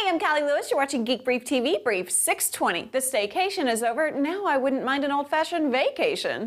Hi, I'm Callie Lewis. You're watching Geek Brief TV, Brief 620. The staycation is over. Now I wouldn't mind an old-fashioned vacation.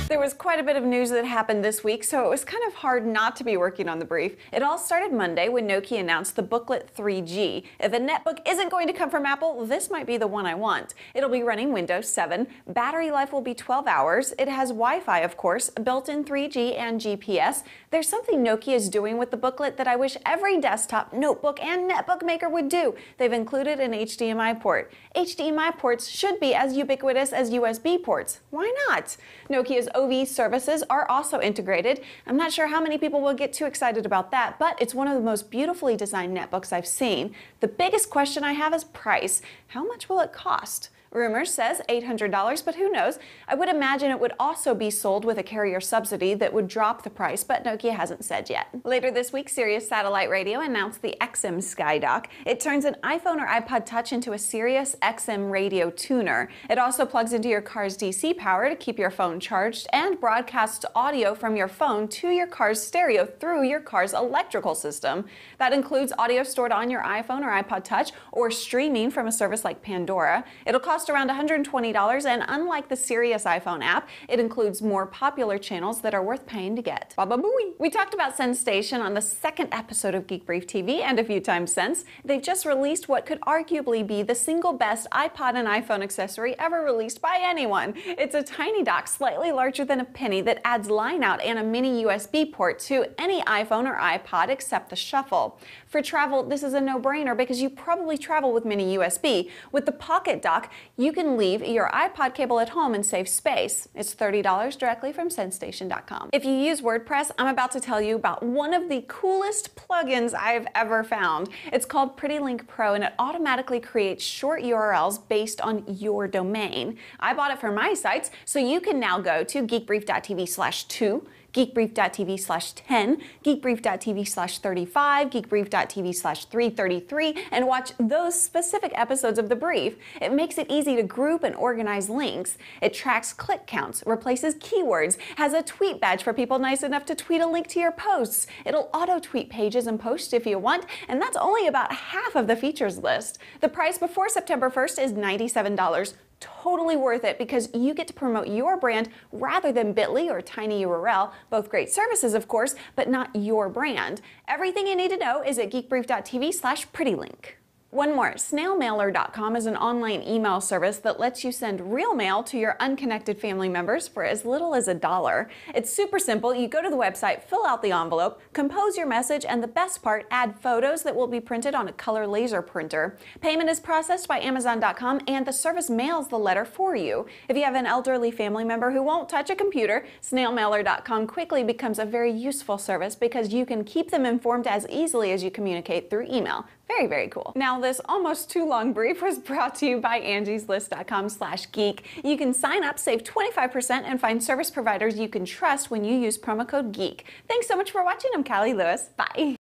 There was quite a bit of news that happened this week, so it was kind of hard not to be working on the brief. It all started Monday when Nokia announced the Booklet 3G. If a netbook isn't going to come from Apple, this might be the one I want. It'll be running Windows 7. Battery life will be 12 hours. It has Wi-Fi, of course, built-in 3G and GPS. There's something Nokia is doing with the Booklet that I wish every desktop, notebook, and netbook maker would do. They've included an HDMI port. HDMI ports should be as ubiquitous as USB ports. Why not? Nokia's OV services are also integrated. I'm not sure how many people will get too excited about that, but it's one of the most beautifully designed netbooks I've seen. The biggest question I have is price. How much will it cost? Rumors says $800, but who knows? I would imagine it would also be sold with a carrier subsidy that would drop the price, but Nokia hasn't said yet. Later this week, Sirius Satellite Radio announced the XM SkyDock. It turns an iPhone or iPod Touch into a Sirius XM radio tuner. It also plugs into your car's DC power to keep your phone charged and broadcasts audio from your phone to your car's stereo through your car's electrical system. That includes audio stored on your iPhone or iPod Touch or streaming from a service like Pandora. It'll cost around $120, and unlike the Sirius iPhone app, it includes more popular channels that are worth paying to get. Baba-booey! We talked about SensStation on the second episode of Geek Brief TV and a few times since. They've just released what could arguably be the single best iPod and iPhone accessory ever released by anyone. It's a tiny dock slightly larger than a penny that adds line out and a mini USB port to any iPhone or iPod except the Shuffle. For travel, this is a no-brainer because you probably travel with mini USB. With the Pocket Dock, you can leave your iPod cable at home and save space. It's $30 directly from SensStation.com. If you use WordPress, I'm about to tell you about one of the coolest plugins I've ever found. It's called PrettyLink Pro, and it automatically creates short URLs based on your domain. I bought it for my sites, so you can now go to geekbrief.tv/2, geekbrief.tv/10, geekbrief.tv/35, geekbrief.tv/333, and watch those specific episodes of the brief. It makes it easy to group and organize links. It tracks click counts, replaces keywords, has a tweet badge for people nice enough to tweet a link to your posts. It'll auto-tweet pages and posts if you want, and that's only about half of the features list. The price before September 1st is $97. Totally worth it because you get to promote your brand rather than Bitly or Tiny URL. Both great services, of course, but not your brand. Everything you need to know is at geekbrief.tv/prettylink. One more, snailmailer.com is an online email service that lets you send real mail to your unconnected family members for as little as $1. It's super simple. You go to the website, fill out the envelope, compose your message, and the best part, add photos that will be printed on a color laser printer. Payment is processed by Amazon.com, and the service mails the letter for you. If you have an elderly family member who won't touch a computer, snailmailer.com quickly becomes a very useful service because you can keep them informed as easily as you communicate through email. Very, very cool. Now, this almost too long brief was brought to you by angieslist.com/geek. You can sign up, save 25%, and find service providers you can trust when you use promo code GEEK. Thanks so much for watching. I'm Callie Lewis. Bye.